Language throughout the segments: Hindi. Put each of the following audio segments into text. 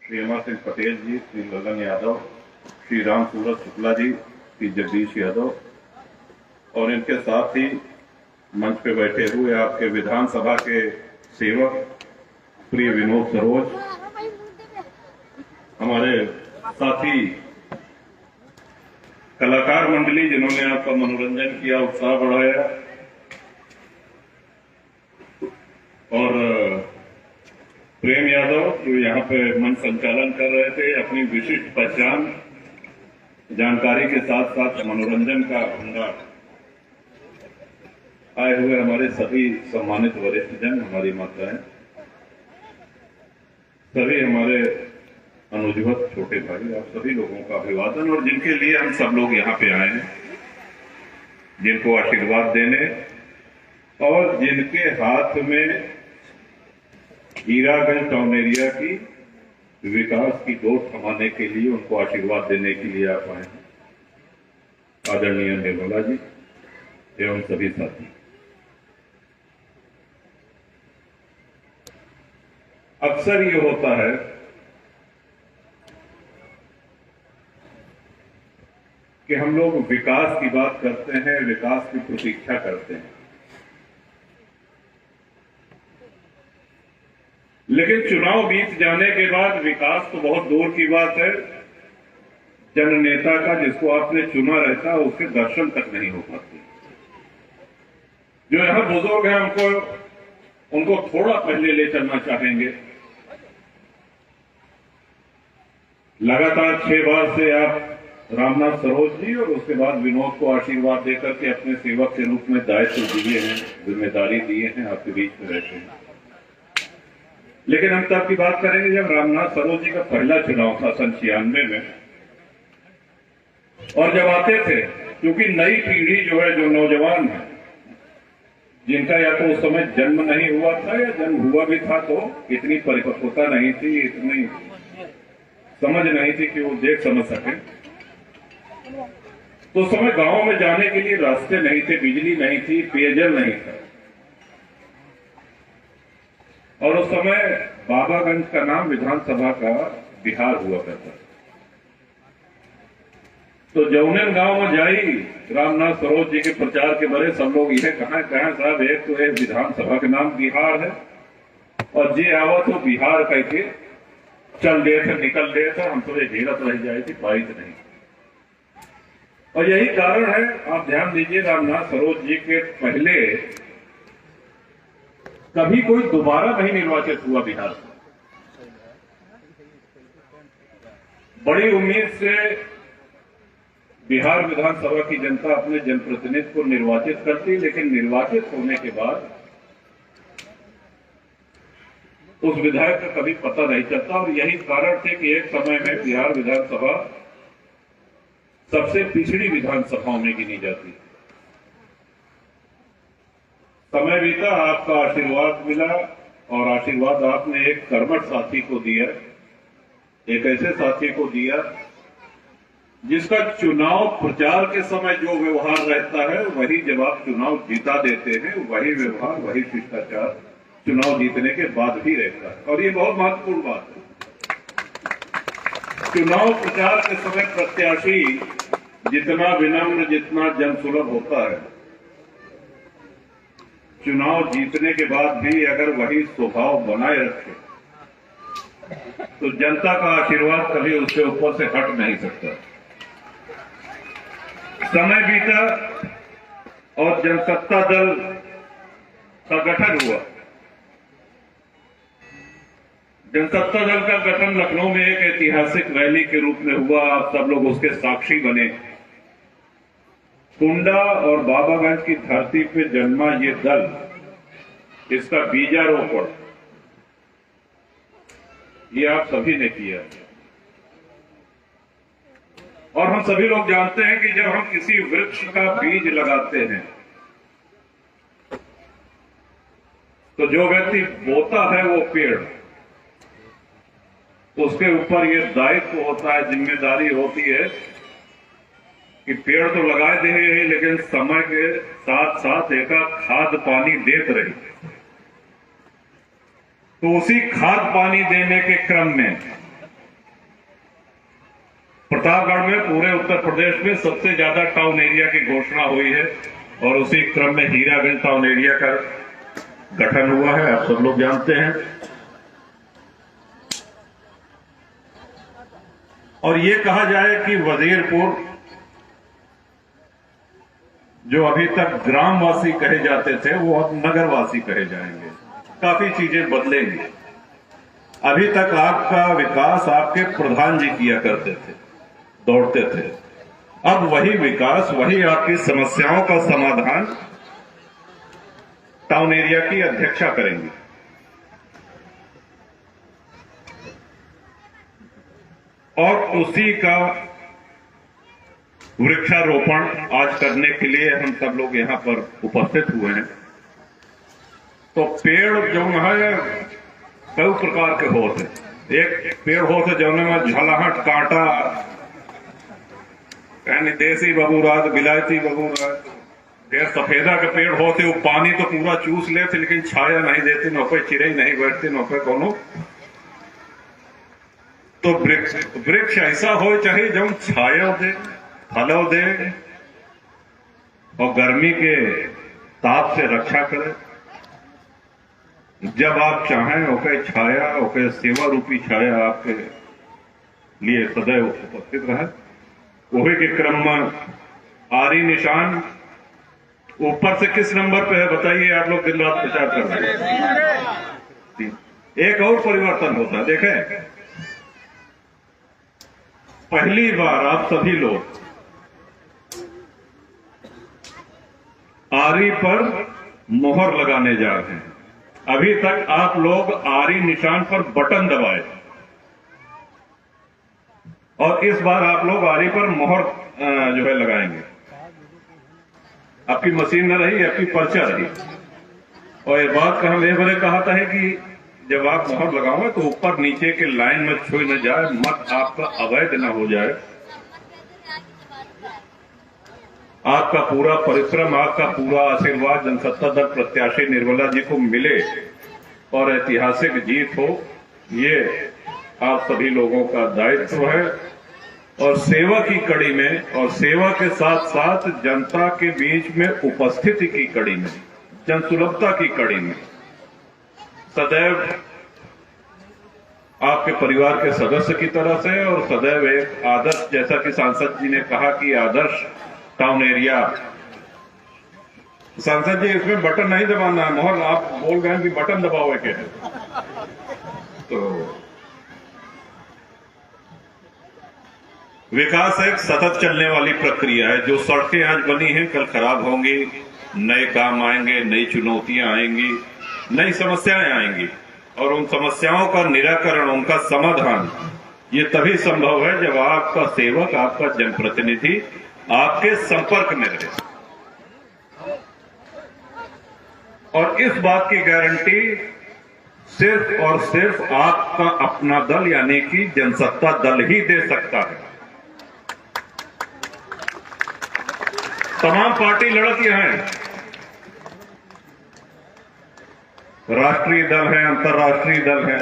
प्रेमा सिंह पटेल जी, श्री ललन यादव, श्री राम सूरत शुक्ला जी, श्री जगदीश यादव और इनके साथ ही मंच पे बैठे हुए आपके विधानसभा के सेवक प्रिय विनोद सरोज, हमारे साथी कलाकार मंडली जिन्होंने आपका मनोरंजन किया, उत्साह बढ़ाया, और प्रेम यादव जो यहाँ पे मंच संचालन कर रहे थे, अपनी विशिष्ट पहचान जानकारी के साथ साथ मनोरंजन का भंडार आए हुए हमारे सभी सम्मानित वरिष्ठ जन, हमारी माताएं, सभी हमारे अनुजवत छोटे भाई, आप सभी लोगों का अभिवादन। और जिनके लिए हम सब लोग यहाँ पे आए हैं, जिनको आशीर्वाद देने और जिनके हाथ में हीरागंज टाउन एरिया की विकास की डोर थमाने के लिए, उनको आशीर्वाद देने के लिए आप आए हैं, आदरणीय निर्मला जी एवं सभी साथी। अक्सर ये होता है कि हम लोग विकास की बात करते हैं, विकास की प्रतीक्षा करते हैं, लेकिन चुनाव बीत जाने के बाद विकास तो बहुत दूर की बात है, जननेता का जिसको आपने चुना रहता है उसके दर्शन तक नहीं हो पाते। जो यहां बुजुर्ग हैं उनको थोड़ा पहले ले चलना चाहेंगे। लगातार 6 बार से आप रामनाथ सरोज जी और उसके बाद विनोद को आशीर्वाद देकर के अपने सेवक के रूप में दायित्व दिए हैं, जिम्मेदारी दिए हैं, आपके बीच में रहते हैं। लेकिन हम तब की बात करेंगे जब रामनाथ सरोज जी का पहला चुनाव था सन 96 में, और जब आते थे, क्योंकि नई पीढ़ी जो है, जो नौजवान है, जिनका या तो उस समय जन्म नहीं हुआ था या जन्म हुआ भी था तो इतनी परिपक्वता नहीं थी, इतनी समझ नहीं थी कि वो देख समझ सके, तो उस समय गांव में जाने के लिए रास्ते नहीं थे, बिजली नहीं थी, पेयजल नहीं था, और उस समय बाबागंज का नाम विधानसभा का बिहार हुआ करता। तो जौनन गांव में जाई रामनाथ सरोज जी के प्रचार के बारे सब लोग यह कहा साहब, एक तो एक विधानसभा का नाम बिहार है और जे आवा तो बिहार कह के चल दे थे, निकल दे थे, हम तो झेलत रह जाए थी, पाई नहीं। और यही कारण है, आप ध्यान दीजिए, रामनाथ सरोज जी के पहले कभी कोई दोबारा नहीं निर्वाचित हुआ बिहार से। बड़ी उम्मीद से बिहार विधानसभा की जनता अपने जनप्रतिनिधि को निर्वाचित करती, लेकिन निर्वाचित होने के बाद उस विधायक का कभी पता नहीं चलता। और यही कारण थे कि एक समय में बिहार विधानसभा सबसे पिछड़ी विधानसभाओं में गिनी जाती। समय बीता, आपका आशीर्वाद मिला, और आशीर्वाद आपने एक कर्मठ साथी को दिया, एक ऐसे साथी को दिया जिसका चुनाव प्रचार के समय जो व्यवहार रहता है, वही जब आप चुनाव जीता देते हैं, वही व्यवहार, वही शिष्टाचार चुनाव जीतने के बाद भी रहता है। और ये बहुत महत्वपूर्ण बात है। चुनाव प्रचार के समय प्रत्याशी जितना विनम्र, जितना जनसुलभ होता है, चुनाव जीतने के बाद भी अगर वही स्वभाव बनाए रखे तो जनता का आशीर्वाद कभी उसके ऊपर से हट नहीं सकता। समय बीता और जनसत्ता दल का गठन हुआ। जनसत्ता दल का गठन लखनऊ में एक ऐतिहासिक रैली के रूप में हुआ, आप सब लोग उसके साक्षी बने। कुंडा और बाबागंज की धरती पे जन्मा ये दल, इसका बीजारोपण ये आप सभी ने किया। और हम सभी लोग जानते हैं कि जब हम किसी वृक्ष का बीज लगाते हैं तो जो व्यक्ति बोता है वो पेड़, उसके ऊपर ये दायित्व होता है, जिम्मेदारी होती है कि पेड़ तो लगा दे, लेकिन समय के साथ साथ एक खाद पानी देते रहे। तो उसी खाद पानी देने के क्रम में प्रतापगढ़ में पूरे उत्तर प्रदेश में सबसे ज्यादा टाउन एरिया की घोषणा हुई है और उसी क्रम में हीरागंज टाउन एरिया का गठन हुआ है, आप सब लोग जानते हैं। और ये कहा जाए कि वजीरपुर जो अभी तक ग्रामवासी कहे जाते थे वो अब नगरवासी कहे जाएंगे। काफी चीजें बदलेंगी। अभी तक आपका विकास आपके प्रधान जी किया करते थे, दौड़ते थे। अब वही विकास, वही आपकी समस्याओं का समाधान टाउन एरिया की अध्यक्षा करेंगी। और उसी का वृक्षारोपण आज करने के लिए हम सब लोग यहां पर उपस्थित हुए हैं। तो पेड़ जो है कई प्रकार के होते हैं। एक पेड़ होते जो में झलाहट कांटा, यानी देसी बबूराज, बिलायती बबूराज, ढेर सफेदा के पेड़ होते, वो पानी तो पूरा चूस लेते लेकिन छाया नहीं देते, न पे चिड़ई नहीं बैठती, न पे कोनो। तो वृक्ष ऐसा हो चाहिए जो छाया दे, फलो दे और गर्मी के ताप से रक्षा करे। जब आप चाहें ओके छाया, ओके सेवा रूपी छाया आपके लिए सदैव उपस्थित रहे। वही के क्रम में आरी निशान ऊपर से किस नंबर पे है बताइए, आप लोग दिन रात प्रचार कर रहे हैं। एक और परिवर्तन होता है, देखें पहली बार आप सभी लोग आरी पर मोहर लगाने जा रहे हैं। अभी तक आप लोग आरी निशान पर बटन दबाए और इस बार आप लोग आरी पर मोहर जो है लगाएंगे। आपकी मशीन न रही, आपकी पर्चा रही। और ये बात का हम ये बड़े कहा था है कि जब आप मोहर लगाओगे तो ऊपर नीचे के लाइन में छुई न जाए, मत आपका अवैध न हो जाए। आपका पूरा परिश्रम, आपका पूरा आशीर्वाद जनसत्ता दल प्रत्याशी निर्मला जी को मिले और ऐतिहासिक जीत हो, ये आप सभी लोगों का दायित्व है। और सेवा की कड़ी में और सेवा के साथ साथ जनता के बीच में उपस्थिति की कड़ी में, जनसुलभता की कड़ी में सदैव आपके परिवार के सदस्य की तरह से और सदैव एक आदर्श, जैसा कि सांसद जी ने कहा कि आदर्श टाउन एरिया। सांसद जी इसमें बटन नहीं दबाना है, मोहर आप बोल गए कि बटन दबाओ के है। तो विकास एक सतत चलने वाली प्रक्रिया है। जो सड़कें आज बनी हैं कल खराब होंगी, नए काम आएंगे, नई चुनौतियां आएंगी, नई समस्याएं आएंगी और उन समस्याओं का निराकरण, उनका समाधान ये तभी संभव है जब आपका सेवक, आपका जनप्रतिनिधि आपके संपर्क में रहे। और इस बात की गारंटी सिर्फ और सिर्फ आपका अपना दल यानी कि जनसत्ता दल ही दे सकता है। तमाम पार्टी लड़त यह है, राष्ट्रीय दल है, अंतर्राष्ट्रीय दल है।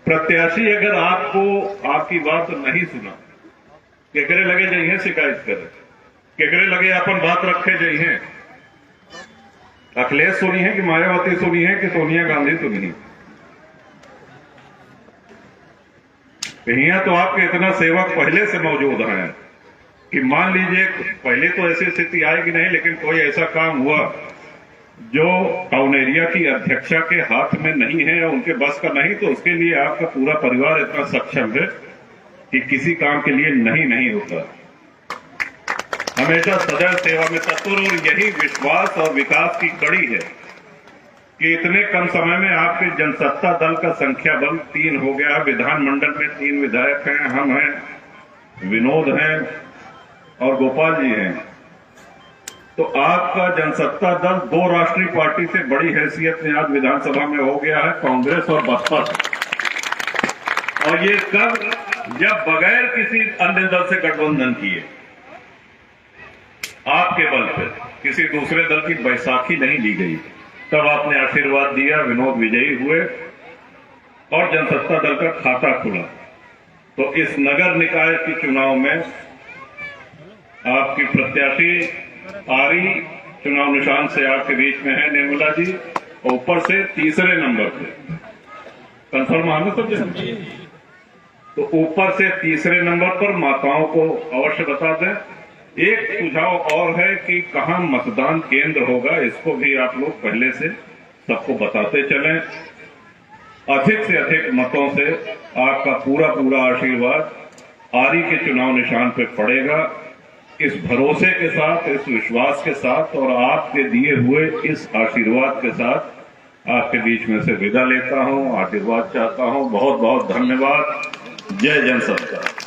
प्रत्याशी अगर आपको आपकी बात नहीं सुना, केकरे लगे जाइए शिकायत करे, केकरे लगे अपन बात रखे जाइए। अखिलेश सुनी है कि मायावती सुनी है कि सोनिया गांधी सुनी है? यहाँ तो आपके इतना सेवक पहले से मौजूद हैं कि मान लीजिए पहले तो ऐसी स्थिति आएगी नहीं, लेकिन कोई ऐसा काम हुआ जो टाउन एरिया की अध्यक्षा के हाथ में नहीं है, उनके बस का नहीं, तो उसके लिए आपका पूरा परिवार इतना सक्षम है कि किसी काम के लिए नहीं होता। हमेशा सदैव सेवा में तत्पर, और यही विश्वास और विकास की कड़ी है कि इतने कम समय में आपके जनसत्ता दल का संख्या बल 3 हो गया। विधानमंडल में 3 विधायक हैं, हम हैं, विनोद हैं और गोपाल जी हैं। तो आपका जनसत्ता दल 2 राष्ट्रीय पार्टी से बड़ी हैसियत में आज विधानसभा में हो गया है, कांग्रेस और बसपा। और ये कब, जब बगैर किसी अन्य दल से गठबंधन किए, आपके बल पर किसी दूसरे दल की बैसाखी नहीं ली गई, तब आपने आशीर्वाद दिया, विनोद विजयी हुए और जनसत्ता दल का खाता खुला। तो इस नगर निकाय के चुनाव में आपकी प्रत्याशी आरी चुनाव निशान से आपके बीच में है निर्मला जी, और ऊपर से तीसरे नंबर पे कंफर्म आना सब। तो ऊपर से तीसरे नंबर पर माताओं को अवश्य बता दें। एक सुझाव और है कि कहां मतदान केंद्र होगा, इसको भी आप लोग पहले से सबको बताते चलें। अधिक से अधिक मतों से आपका पूरा पूरा आशीर्वाद आरी के चुनाव निशान पे पड़ेगा। इस भरोसे के साथ, इस विश्वास के साथ और आपके दिए हुए इस आशीर्वाद के साथ आपके बीच में से विदा लेता हूं, आशीर्वाद चाहता हूं। बहुत बहुत धन्यवाद। जय जन सत्ता।